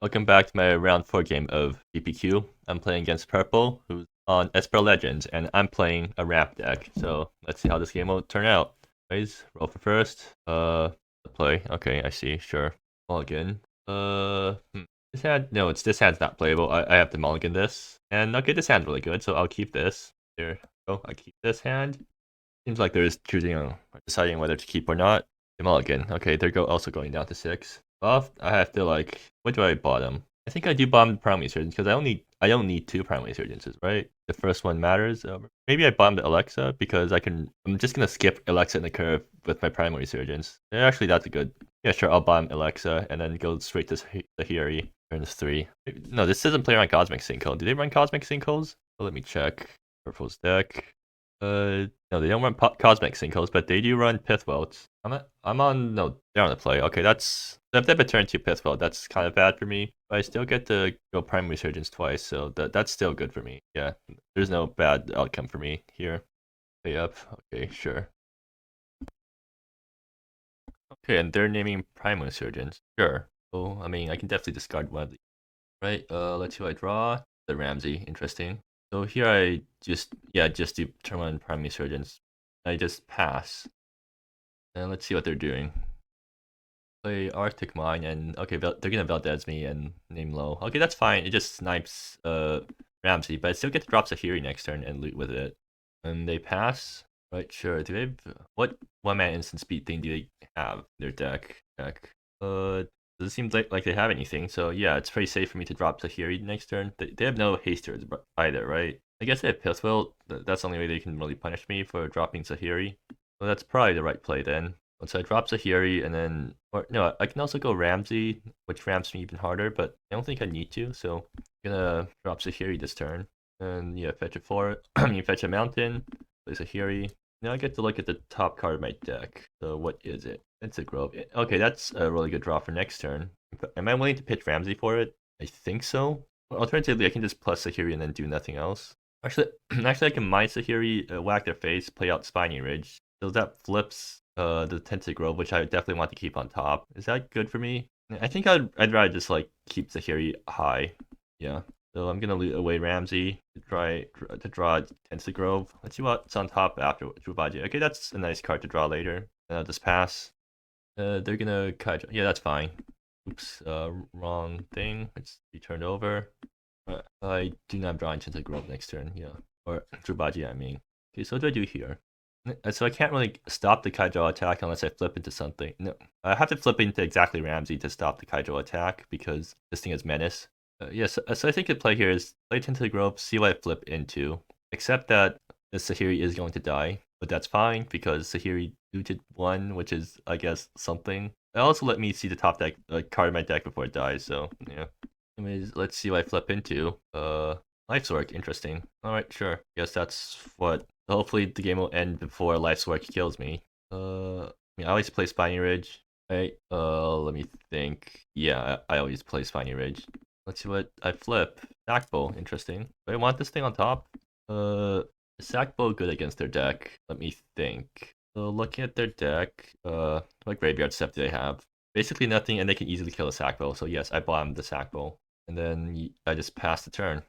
Welcome back to my round 4 game of GPQ. I'm playing against Purple, who's on Esper Legends, and I'm playing a ramp deck. So let's see how this game will turn out. Anyways, roll for first. Play. Okay, I see. Sure. Mulligan. This hand. No, this hand's not playable. I have to mulligan this. And okay, this hand's really good, so I'll keep this. There. Oh, I keep this hand. Seems like they're just deciding whether to keep or not. Mulligan. Okay, they're also going down to 6. Off, I have to what do I bottom? I think I do bottom the primary surgeons because I don't need 2 primary surgeons, right? The first one matters. Maybe I bottom the Alexa because I'm just gonna skip Alexa in the curve with my primary surgeons. Yeah, actually, that's a good. Yeah, sure. I'll bottom Alexa and then go straight to Sahiri. Turns 3. No, this doesn't play around Cosmic Sinkhole. Do they run Cosmic Sinkholes? Well, let me check. Purple's deck. No, they don't run Cosmic Sinkholes, but they do run Pithwelts. I'm on, no, they're on the play. Okay, that's, if they have a turn 2 Pithwelt, that's kind of bad for me. But I still get to go Prime Resurgence twice, so that's still good for me. Yeah, there's no bad outcome for me here. Pay up, okay, sure. Okay, and they're naming Prime Resurgence. Sure. Oh, I mean, I can definitely discard one of these. Right, let's see what I draw. The Ramsey, interesting. So here I just do turn 1 Prime Resurgence. I just pass. And let's see what they're doing. Play Arctic Mine, and okay, they're gonna Valdez me and name low. Okay, that's fine. It just snipes Ramsey, but I still get to drop Zahiri next turn and loot with it. And they pass. Right, sure. Do they have, what 1-man instant speed thing do they have in their deck? Doesn't seem like they have anything, so yeah, it's pretty safe for me to drop Zahiri next turn. They have no hasters either, right? I guess they have Pithwell. That's the only way they can really punish me for dropping Zahiri. Well, that's probably the right play then. Once I drop Zahiri and then, or no, I can also go Ramsey, which ramps me even harder, but I don't think I need to, so I'm gonna drop Zahiri this turn. And yeah, fetch a forest, fetch a mountain, play Zahiri. Now I get to look at the top card of my deck. So what is it? It's a Grove. Okay, that's a really good draw for next turn. Am I willing to pitch Ramsey for it? I think so. Alternatively, I can just plus Zahiri and then do nothing else. Actually, I can mine Zahiri, whack their face, play out Spiny Ridge. So that flips the Tinted Grove, which I definitely want to keep on top. Is that good for me? I think I'd rather just keep Zahiri high. Yeah. So I'm gonna loot away Ramsey to try to draw Tinted Grove. Let's see what's on top after Drubaji. Okay, that's a nice card to draw later. And I'll just pass. They're gonna cut. Yeah, that's fine. Oops, wrong thing. Let's be turned over. I do not draw Tinted Grove next turn. Yeah, or Drubaji, I mean. Okay, so what do I do here? So I can't really stop the Kaijo attack unless I flip into something. No, I have to flip into exactly Ramsey to stop the Kaijo attack because this thing is menace. Yes, so I think the play here is play Tinted Grove, see what I flip into. Except that the Zahiri is going to die, but that's fine because Zahiri looted 1, which is, I guess, something. It also let me see the top deck card of my deck before it dies, so yeah. Anyways, let's see what I flip into. Life's Work, interesting. Alright, sure. Guess that's what. Hopefully the game will end before Life's Work kills me. I always play Spiny Ridge. Right, let me think. Yeah, I always play Spiny Ridge. Let's see what I flip. Sackbow, interesting. Do I want this thing on top? Sackbow good against their deck. Let me think. So looking at their deck, what graveyard stuff do they have? Basically nothing, and they can easily kill a Sackbow. So yes, I bottomed the Sackbow. And then I just pass the turn.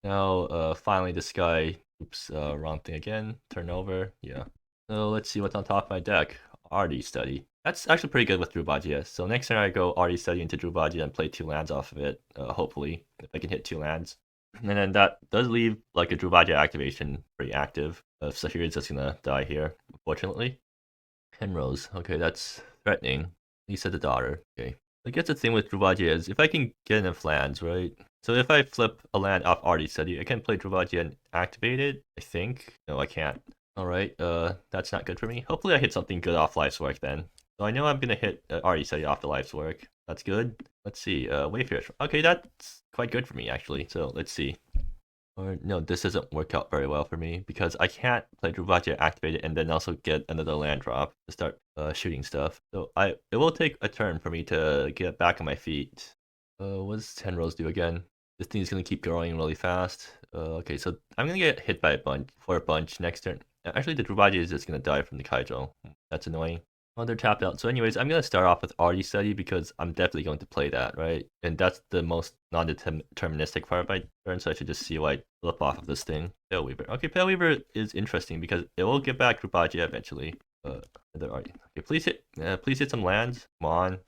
Now, finally this guy, oops, wrong thing again, turn over, yeah. So let's see what's on top of my deck. Arty Study. That's actually pretty good with Drubadia. So next turn I go Arty Study into Drubadia and play 2 lands off of it, hopefully, if I can hit 2 lands. And then that does leave a Drubadia activation pretty active. Zahiri is just gonna die here, unfortunately. Penrose, okay, that's threatening. Lisa the daughter, okay. I guess the thing with Drubadia is if I can get enough lands, right? So if I flip a land off Arty Study, I can play Drubadia and activate it, I think. No, I can't. Alright, that's not good for me. Hopefully I hit something good off Life's Work then. So I know I'm gonna hit Arty Study off the Life's Work. That's good. Let's see, Wayfarer. Okay, that's quite good for me actually. So let's see. Or no, this doesn't work out very well for me because I can't play Drubadia, activate it, and then also get another land drop to start shooting stuff. So it will take a turn for me to get back on my feet. What does 10 Rose do again? This thing is gonna keep growing really fast. Okay, so I'm gonna get hit by a bunch next turn. Actually, the Drubadia is just gonna die from the Kaijo. That's annoying. Well, they're tapped out. So anyways, I'm going to start off with Artie Study because I'm definitely going to play that, right? And that's the most non-deterministic part of my turn, so I should just see what I flip off of this thing. Pale Weaver. Okay, Pale Weaver is interesting because it will get back Rubagia eventually. Another Artie. Okay, please hit some lands. Come on.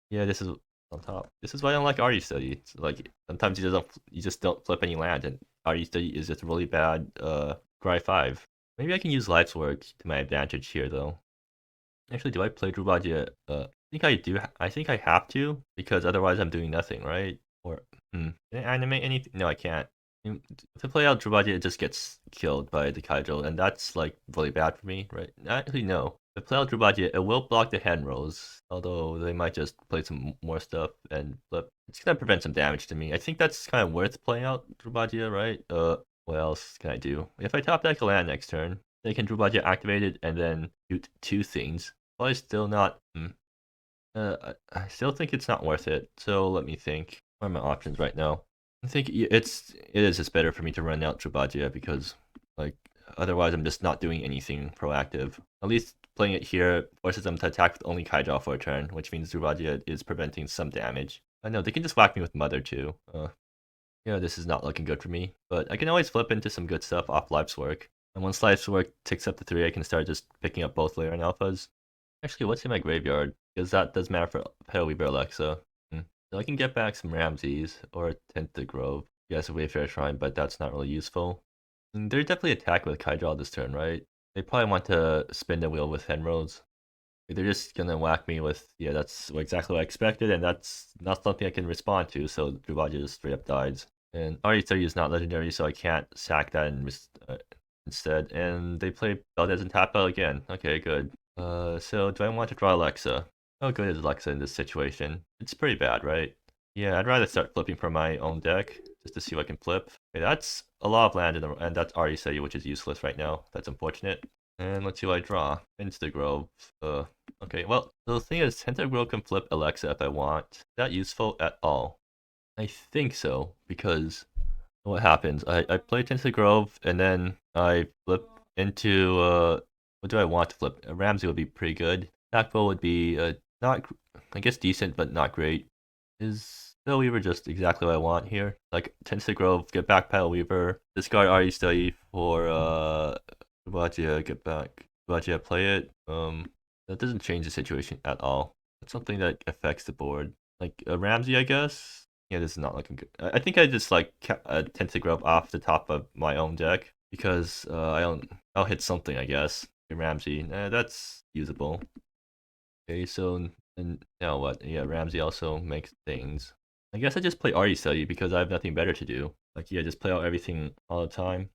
Yeah, this is on top. This is why I don't like Artie Study. It's like sometimes you just don't flip any land, and Artie Study is just really bad. Gry 5. Maybe I can use Life's Work to my advantage here, though. Actually, do I play Drubadia? I think I do. I think I have to, because otherwise I'm doing nothing, right? Or, can I animate anything? No, I can't. To play out Drubadia, it just gets killed by the Kaijou, and that's, like, really bad for me, right? Actually, no. If I play out Drubadia, it will block the hand rolls, although they might just play some more stuff and flip. It's gonna prevent some damage to me. I think that's kind of worth playing out Drubadia, right? What else can I do? If I top deck a land next turn, they can Drubadia activated and then shoot 2 things. But still not. I still think it's not worth it. So let me think. What are my options right now? I think it is just better for me to run out Drubadia because, like, otherwise I'm just not doing anything proactive. At least playing it here forces them to attack with only Kaijou for a turn, which means Drubadia is preventing some damage. I know they can just whack me with Mother too. Yeah, this is not looking good for me, but I can always flip into some good stuff off Life's Work. And once Life's Work ticks up to 3, I can start just picking up both layer and alphas. Actually, what's in my graveyard? Because that does matter for Pale Weaver Alexa. So I can get back some Ramses or Tenta Grove. Yes, a Wayfarer Shrine, but that's not really useful. And they're definitely attack with Kaijou this turn, right? They probably want to spin the wheel with Henrose. They're just gonna whack me with, yeah, that's exactly what I expected, and that's not something I can respond to, so Drubadia just straight up dies. And RE30 is not legendary, so I can't sack that instead. And they play Valdez and tap out again. Okay, good. So do I want to draw Alexa? How good is Alexa in this situation? It's pretty bad, right? Yeah, I'd rather start flipping from my own deck, just to see what I can flip. Okay, that's a lot of land, and that's RE30, which is useless right now. That's unfortunate. And let's see what I draw. Insta Grove. Okay, well, the thing is, Tenta Grove can flip Alexa if I want. Is that useful at all? I think so, because what happens? I play Tenta Grove, and then I flip into, what do I want to flip? Ramsey would be pretty good. Backbow would be, not, I guess decent, but not great. Is Pale Weaver just exactly what I want here? Like, Tenta Grove, get back Pale Weaver, discard RE Study for, Drubadia, get back. Drubadia, play it. That doesn't change the situation at all. It's something that affects the board. Like, Ramsey, I guess? Yeah, this is not looking good. I think I just, like, tend to grab off the top of my own deck because I'll hit something, I guess. Ramsey, that's usable. Okay, so and now what? Yeah, Ramsey also makes things. I guess I just play Artie Study because I have nothing better to do. Like, yeah, just play out everything all the time.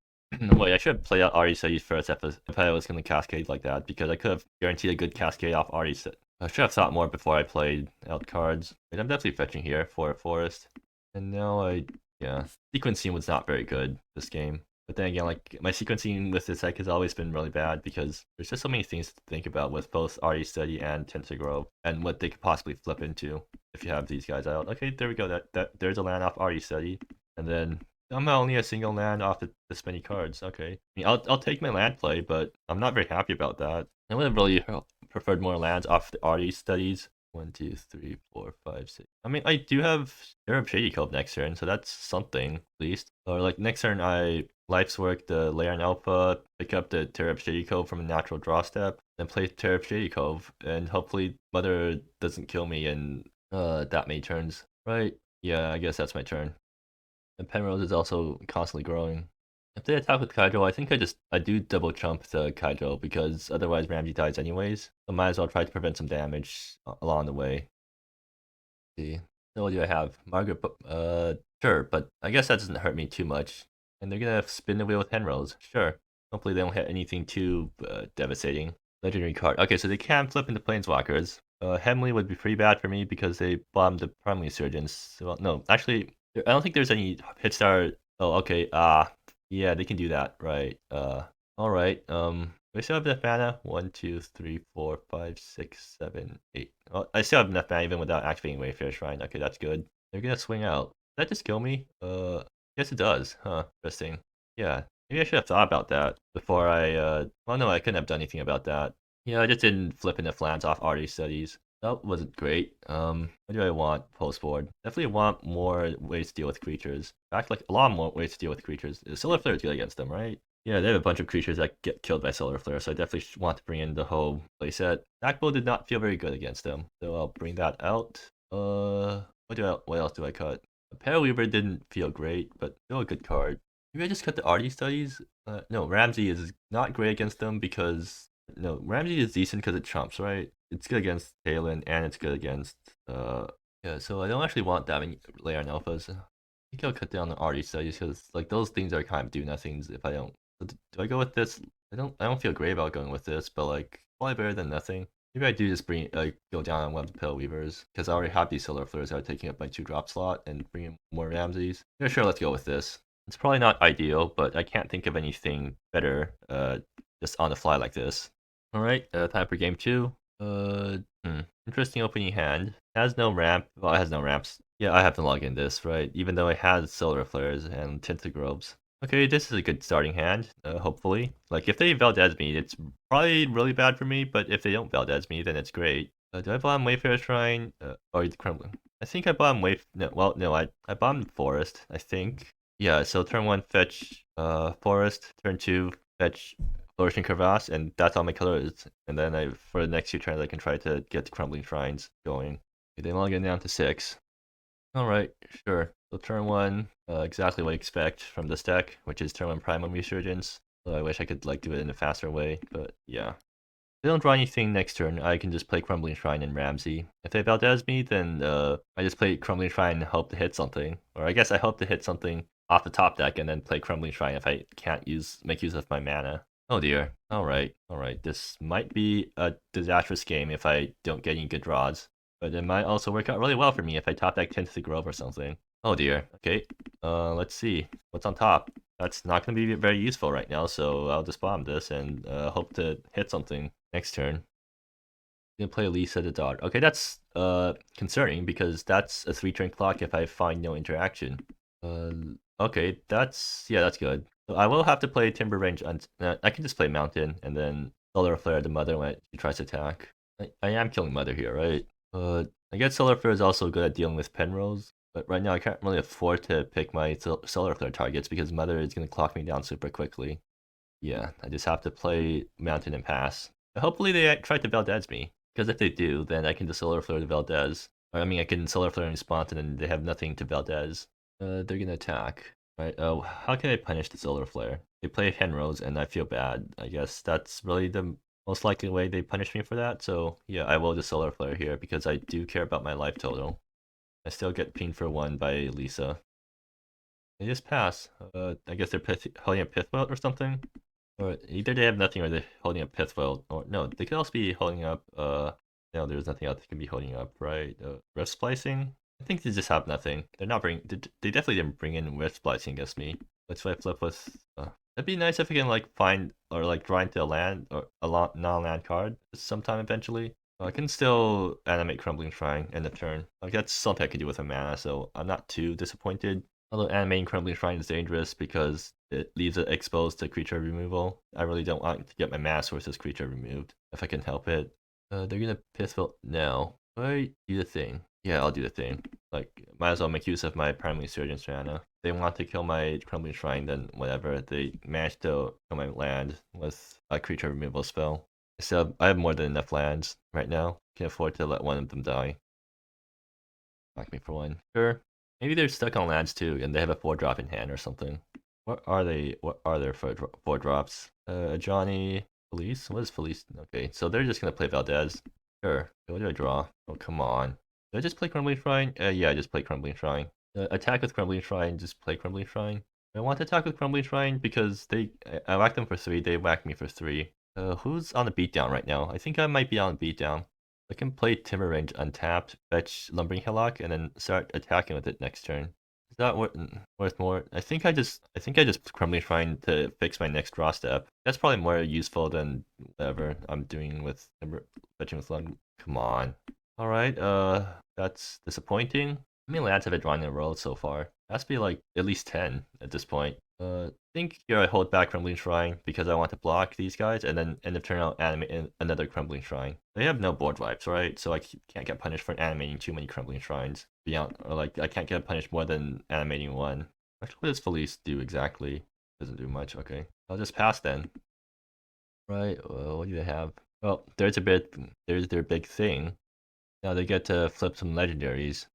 Wait, I should have played out Artie Study first if I was going to cascade like that because I could have guaranteed a good cascade off Artie Study. I should have thought more before I played out cards. Wait, I'm definitely fetching here for a forest. And now yeah, sequencing was not very good this game. But then again, like, my sequencing with this deck has always been really bad because there's just so many things to think about with both Artie Study and Tenta Grove and what they could possibly flip into if you have these guys out. Okay, there we go. There's a land off Artie Study. And then somehow only a single land off this many cards. Okay. I mean, I'll take my land play, but I'm not very happy about that. I would have really preferred more lands off the Artie Studies. 1, 2, 3, 4, 5, 6. I mean, I do have Arab Shady Cove next turn, so that's something, at least. Or, like, next turn, I Life's Work the Layer and Alpha, pick up the Terab Shady Cove from a natural draw step, then play Terab Shady Cove, and hopefully Mother doesn't kill me in that many turns. Right? Yeah, I guess that's my turn. And Penrose is also constantly growing. If they attack with Kaijou, I think I do double chump the Kaijou because otherwise Ramsey dies anyways. So might as well try to prevent some damage along the way. Let's see. So what do I have? Margaret, sure, but I guess that doesn't hurt me too much. And they're gonna spin the wheel with Henrose. Sure. Hopefully they don't hit anything too devastating. Legendary card. Okay, so they can flip into Planeswalkers. Hemley would be pretty bad for me because they bombed the Primary Surgeons. Well, no, actually, I don't think there's any Hitstar. Oh, okay. Yeah, they can do that, right? All right. Do I still have enough mana? 1, 2, 3, 4, 5, 6, 7, 8. Well, I still have enough mana even without activating Wayfarer Shrine. Okay, that's good. They're gonna swing out. Did that just kill me? Yes, it does. Huh? Interesting. Yeah, maybe I should have thought about that before I. Well, no, I couldn't have done anything about that. Yeah, I just didn't flip into flans off arty studies. That wasn't great. What do I want post board? Definitely want more ways to deal with creatures. In fact, like a lot more ways to deal with creatures. Solar Flare is good against them, right? Yeah, they have a bunch of creatures that get killed by Solar Flare, so I definitely want to bring in the whole playset. Backbow did not feel very good against them, so I'll bring that out. What else do I cut? Paraweaver didn't feel great, but still a good card. Maybe I just cut the arty studies? No, Ramsey is not great against them because no, Ramsey is decent because it trumps, right? It's good against Talon and it's good against yeah, so I don't actually want that many layer on alphas. I think I'll cut down the arty studies because like those things are kind of do nothings if I don't. Do I go with this? I don't feel great about going with this, but like probably better than nothing. Maybe I do just bring go down on one of the Pale Weavers because I already have these Solar Flares that are taking up my 2-drop slot and bring in more Ramses. Yeah, sure, let's go with this. It's probably not ideal, but I can't think of anything better just on the fly like this. Alright, time for game 2. Interesting opening hand. Has no ramp. Well, it has no ramps. Yeah, I have to log in this, right? Even though it has Solar Flares and Tinted Globes. Okay, this is a good starting hand, hopefully. Like, if they Valdez me, it's probably really bad for me, but if they don't Valdez me, then it's great. Do I bomb Wayfarer Shrine? Or the Crumbling? I think I bomb I bombed Forest, I think. Yeah, so turn 1, fetch Forest. Turn 2, fetch Flourishing Crevasse, and that's all my colors. And then for the next 2 turns, I can try to get the Crumbling Shrines going. Okay, then I'll get down to 6. Alright, sure. So turn 1, exactly what I expect from this deck, which is turn 1 Primal Resurgence. So I wish I could like do it in a faster way, but yeah. If they don't draw anything next turn, I can just play Crumbling Shrine and Ramsey. If they Valdez me, then I just play Crumbling Shrine and hope to hit something. Or I guess I hope to hit something off the top deck and then play Crumbling Shrine if I can't make use of my mana. Oh dear. Alright. This might be a disastrous game if I don't get any good draws. But it might also work out really well for me if I top deck Tinted Grove or something. Oh dear. Okay. Let's see. What's on top? That's not going to be very useful right now, so I'll just bomb this and hope to hit something next turn. I'm gonna play Lisa the dog. Okay, that's concerning because that's a 3-turn clock if I find no interaction. Okay, that's good. So I will have to play Timber Range. I can just play Mountain and then Solar Flare the Mother when she tries to attack. I am killing Mother here, right? I guess Solar Flare is also good at dealing with Penrose, but right now I can't really afford to pick my Solar Flare targets because Mother is gonna clock me down super quickly. Yeah, I just have to play Mountain and pass. But hopefully they try to Valdez me, because if they do, then I can just Solar Flare to Valdez. Or I mean, I can Solar Flare and response, and then they have nothing to Valdez. They're gonna attack. Right, oh, how can I punish the Solar Flare? They play Henrose, and I feel bad. I guess that's really the most likely way they punish me for that. So yeah, I will just Solar Flare here, because I do care about my life total. I still get pinged for 1 by Lisa. They just pass. I guess they're holding a Pithwelt or something. Or either they have nothing or they're holding up Pithwelt. Or no, they could also be holding up no, there's nothing else they can be holding up, right? Rift splicing? I think they just have nothing. They're not they definitely didn't bring in rift splicing against me. Let's flip with it'd be nice if we can like find or like draw into a land or a non-land card sometime eventually. I can still animate Crumbling Shrine end of turn. Like that's something I can do with a mana, so I'm not too disappointed. Although animating Crumbling Shrine is dangerous because it leaves it exposed to creature removal. I really don't want to get my mana sources creature removed if I can help it. They're gonna Pithwelt now. I do the thing. Yeah, I'll do the thing. Like, might as well make use of my Primal Resurgence mana. If they want to kill my Crumbling Shrine, then whatever. They managed to kill my land with a creature removal spell. So I have more than enough lands right now. Can afford to let one of them die. Knock me for 1. Sure. Maybe they're stuck on lands too, and they have a 4-drop in hand or something. What are they? What are their 4-drops? Johnny, Felice? What is Felice? Okay, so they're just gonna play Valdez. Sure. What do I draw? Oh, come on. Did I just play Crumbling Shrine? Yeah, I just played Crumbling Shrine. Attack with Crumbling Shrine, just play Crumbling Shrine. I want to attack with Crumbling Shrine because I whacked them for 3, they whacked me for 3. Who's on the beatdown right now? I think I might be on beatdown. I can play Timber Range untapped, fetch Lumbering Hillock, and then start attacking with it next turn. Is that worth more? I think I just Crumbling Shrine to fix my next draw step. That's probably more useful than whatever I'm doing with fetching with Lung. Come on. Alright, that's disappointing. How many lands have I drawn in a row so far? It has to be like at least 10 at this point. I think here I hold back Crumbling Shrine because I want to block these guys and then end up turning out animate another Crumbling Shrine. They have no board wipes, right? So I can't get punished for animating too many Crumbling Shrines. Beyond, or like, I can't get punished more than animating one. Actually, what does Felice do exactly? Doesn't do much, okay. I'll just pass then. Right, well, what do they have? Well, there's their big thing. Now they get to flip some legendaries.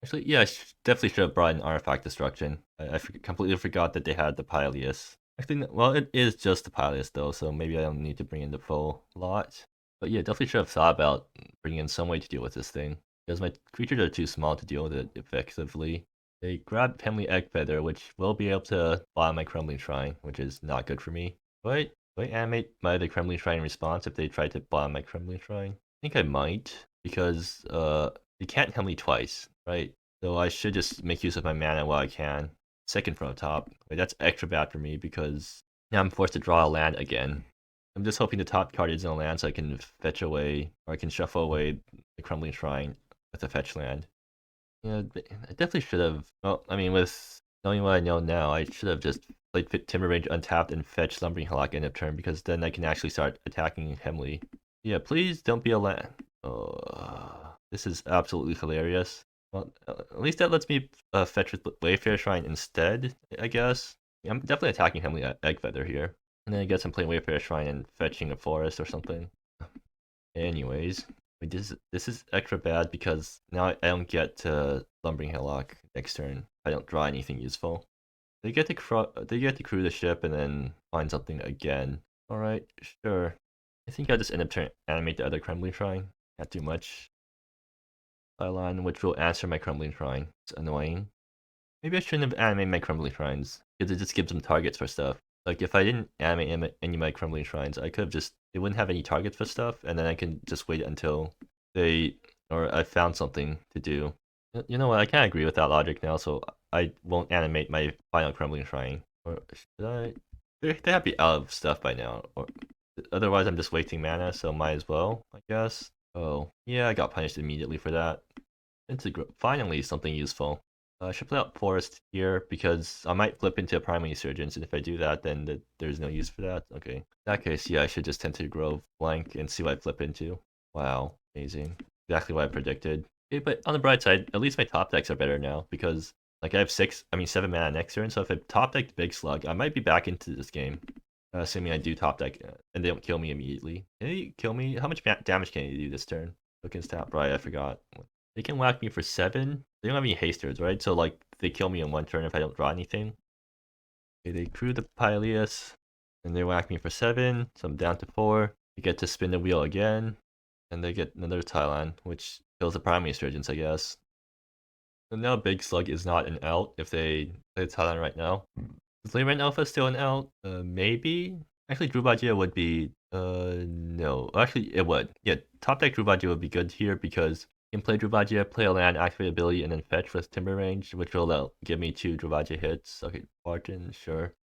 Actually, yeah, definitely should have brought in Artifact Destruction. I completely forgot that they had the Pyleus. Actually, well, it is just the Pyleus though, so maybe I don't need to bring in the full lot. But yeah, definitely should have thought about bringing in some way to deal with this thing. Because my creatures are too small to deal with it effectively. They grab Hemley Egg Feather, which will be able to buy my Crumbling Shrine, which is not good for me. Do I animate my other Crumbling Shrine in response if they try to buy my Crumbling Shrine? I think I might, because they can't Hemley twice, right? So I should just make use of my mana while I can. Second from the top. Wait, that's extra bad for me because now I'm forced to draw a land again. I'm just hoping the top card isn't a land so I can fetch away, or I can shuffle away the Crumbling Shrine with a fetch land. Yeah, I definitely should have. Well, I mean, with knowing what I know now, I should have just played Timber Range untapped and fetched Slumbering Hillock end of turn because then I can actually start attacking Hemley. Yeah, please don't be a land. Oh, this is absolutely hilarious. Well, at least that lets me fetch with Wayfarer Shrine instead, I guess. Yeah, I'm definitely attacking Hemley Egg Feather here. And then I guess I'm playing Wayfarer Shrine and fetching a forest or something. Anyways, this is extra bad because now I don't get to Lumbering Hillock next turn. I don't draw anything useful. They get to crew the ship and then find something again. All right, sure. I think I'll just end up animate the other Crumbling Shrine. Not too much. Pylon, which will answer my Crumbling Shrine. It's annoying. Maybe I shouldn't have animated my Crumbling Shrines because it just gives them targets for stuff. Like if I didn't animate any of my Crumbling Shrines, I could have just they wouldn't have any targets for stuff, and then I can just wait until they or I found something to do. You know what? I can't agree with that logic now, so I won't animate my final Crumbling Shrine. Or should I? They have to be out of stuff by now, or otherwise I'm just wasting mana, so might as well, I guess. Oh, yeah, I got punished immediately for that. Finally something useful. I should play out Forest here because I might flip into a Primary Resurgence, and if I do that, then there's no use for that. Okay. In that case, yeah, I should just Tinted Grove blank and see what I flip into. Wow, amazing. Exactly what I predicted. Okay, but on the bright side, at least my top decks are better now because like I have 7 mana next turn, so if I top deck the Big Slug, I might be back into this game. Assuming I do top deck and they don't kill me immediately. Can they kill me? How much damage can they do this turn? Look and tap, right? I forgot. They can whack me for 7. They don't have any hasters, right? So like they kill me in one turn if I don't draw anything. Okay, they crew the Pyleus, and they whack me for 7, so I'm down to 4. They get to spin the wheel again, and they get another Thailand, which kills the Primary Resurgence, I guess. So now Big Slug is not an out if they play Thailand right now. Is Layman Alpha still an out? Maybe? Actually, Drubagia would be... no. Actually, it would. Yeah, top deck Drubagia would be good here because you can play Drubagia, play a land, activate ability, and then fetch with Timber Range, which will give me 2 Drubagia hits. Okay, Barton, sure.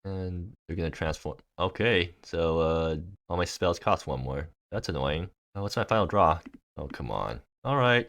And they're gonna transform. Okay, so all my spells cost 1 more. That's annoying. Oh, what's my final draw? Oh, come on. Alright,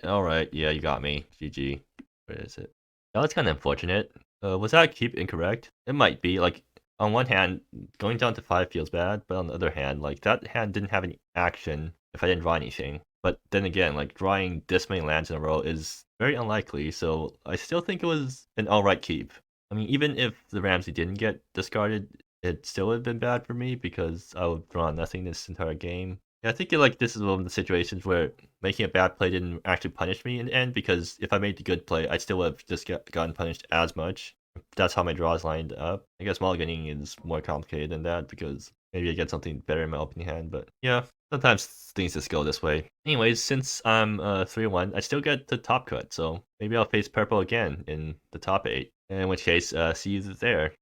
yeah, you got me. GG. Where is it? That was kind of unfortunate. Was that keep incorrect? It might be. Like, on one hand, going down to 5 feels bad, but on the other hand, like, that hand didn't have any action if I didn't draw anything. But then again, like, drawing this many lands in a row is very unlikely, so I still think it was an alright keep. I mean, even if the Ramsey didn't get discarded, it still would have been bad for me because I would draw nothing this entire game. Yeah, I think like this is one of the situations where making a bad play didn't actually punish me in the end because if I made the good play, I still would have just gotten punished as much. That's how my draws lined up. I guess mulliganing is more complicated than that because maybe I get something better in my opening hand, but yeah, sometimes things just go this way. Anyways, since I'm 3-1, I still get the top cut, so maybe I'll face purple again in the top 8. In which case, see you there.